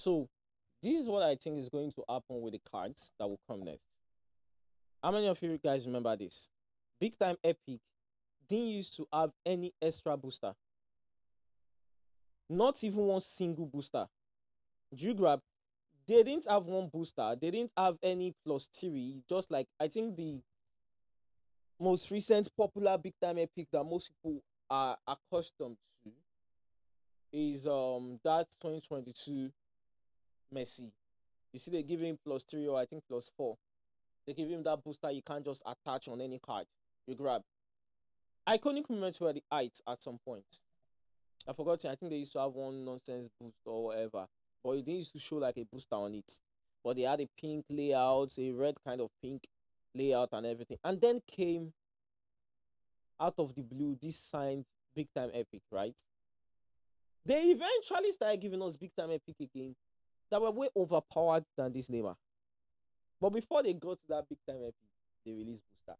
So this is what I think is going to happen with the cards that will come next. How many of you guys remember this? Big time Epic didn't used to have any extra booster. Not even one single booster. Do you grab? They didn't have one booster. They didn't have any plus three. Just like I think the most recent popular big time Epic that most people are accustomed to is that 2022 Messi. You see, they give him plus three or I think plus four. They give him that booster you can't just attach on any card. You grab. Iconic moments were the heights at some point. I forgot. I think they used to have one nonsense boost or whatever, but it didn't used to show like a booster on it. But they had a pink layout, a red kind of pink layout, and everything. And then came out of the blue this signed big time Epic, right? They eventually started giving us big time Epic again that were way overpowered than this Neymar. But before they got to that big time Epic, they released booster.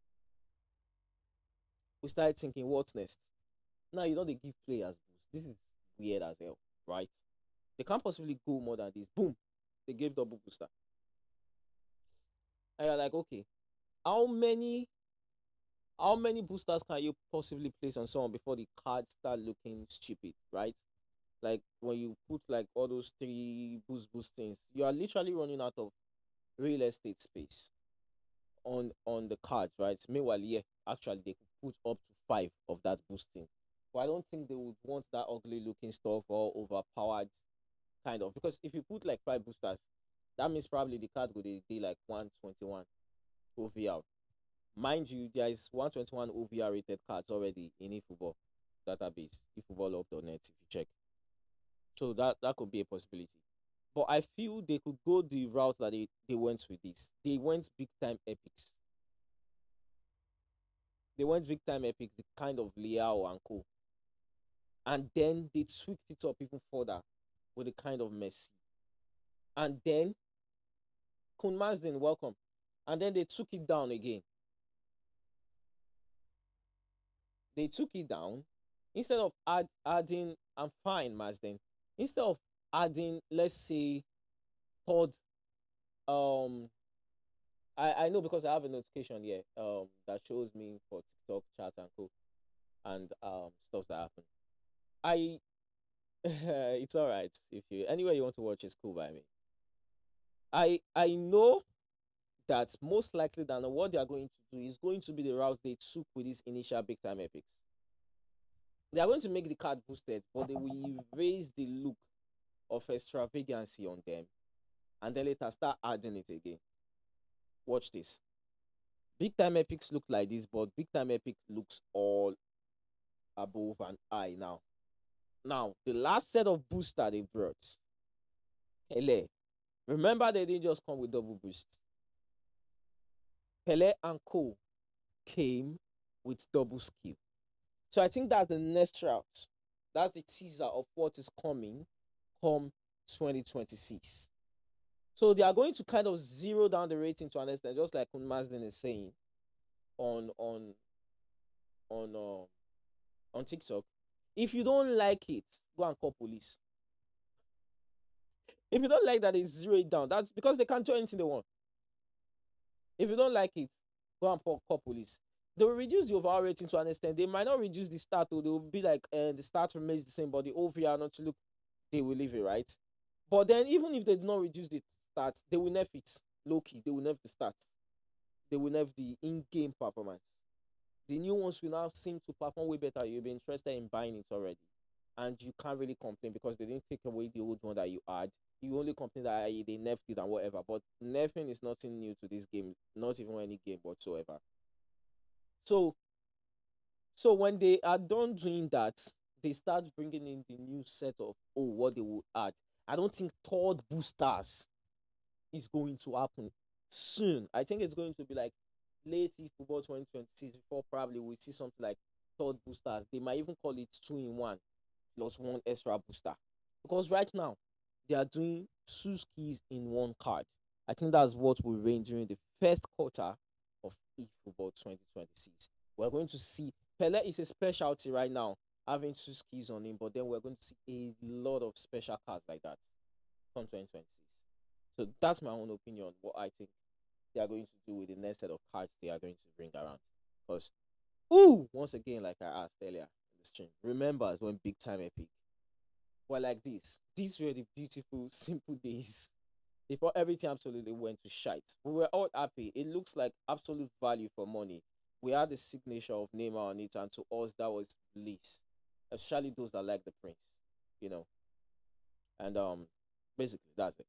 We started thinking, what's next? Now you know they give players boost. This is weird as hell, right? They can't possibly go more than this. Boom, they gave double booster. And you're like, okay, how many how many boosters can you possibly place on someone before the card start looking stupid, right? Like when you put like all those three boost things, you are literally running out of real estate space on the cards, right? Meanwhile, yeah, actually they could put up to five of that boosting. But I don't think they would want that ugly looking stuff or overpowered kind of, because if you put like five boosters, that means probably the card would be like 121 OVR. Mind you, there is 121 OVR rated cards already in eFootball database, eFootball.net if you check. So that could be a possibility. But I feel they could go the route that they went with this. They went big time epics. They went big time epics, the kind of Liao and co. And then they tweaked it up even further with the kind of Messi. And then Kun Mazdin, welcome. And then they took it down again. They took it down instead of adding. I'm fine, Mazdin. Instead of adding, let's say, third. I know because I have a notification here that shows me for TikTok chat and co and stuff that happen. I it's all right if you anywhere you want to watch is cool by me. I know that most likely than what they are going to do is going to be the route they took with these initial big time epics. They are going to make the card boosted, but they will raise the look of extravagancy on them, and then later start adding it again. Watch this. Big time epics look like this, but big time epic looks all above an eye now. Now, the last set of booster they brought, Pele. Remember, they didn't just come with double boost. Pele and Co came with double skill. So I think that's the next route. That's the teaser of what is coming come 2026. So they are going to kind of zero down the rating to an extent, just like Maslin is saying on on on TikTok. If you don't like it, go and call police. If you don't like that, they zero it down. That's because they can't do anything they want. If you don't like it, go and call police. They will reduce the overall rating to an extent. They might not reduce the start, or they will be like the start remains the same, but the OVR not to look, they will leave it, right? But then even if they do not reduce the start, they will nerf it low key. They will nerf the start. They will nerf the in-game performance. The new ones will now seem to perform way better. You'll be interested in buying it already, and you can't really complain because they didn't take away the old one that you had. You only complain that they nerfed it and whatever, but nerfing is nothing new to this game, not even any game whatsoever. So, so when they are done doing that, they start bringing in the new set of what they will add. I don't think third boosters is going to happen soon. I think it's going to be like late football 2026 before probably we see something like third boosters. They might even call it 2 in 1 plus one extra booster. Because right now they are doing two skis in one card. I think that's what will reign during the first quarter of eFootball 2026. We're going to see Pele is a specialty right now, having two skis on him, but then we're going to see a lot of special cards like that. come 2026. So that's my own opinion. What I think they are going to do with the next set of cards they are going to bring around. Because, ooh, once again, like I asked earlier in the stream, remembers when big time epic were like this. These were the beautiful, simple days before everything absolutely went to shite. We were all happy. It looks like absolute value for money. We had the signature of Neymar on it, and to us, that was bliss. Especially those that like the Prince, you know. And basically, that's it.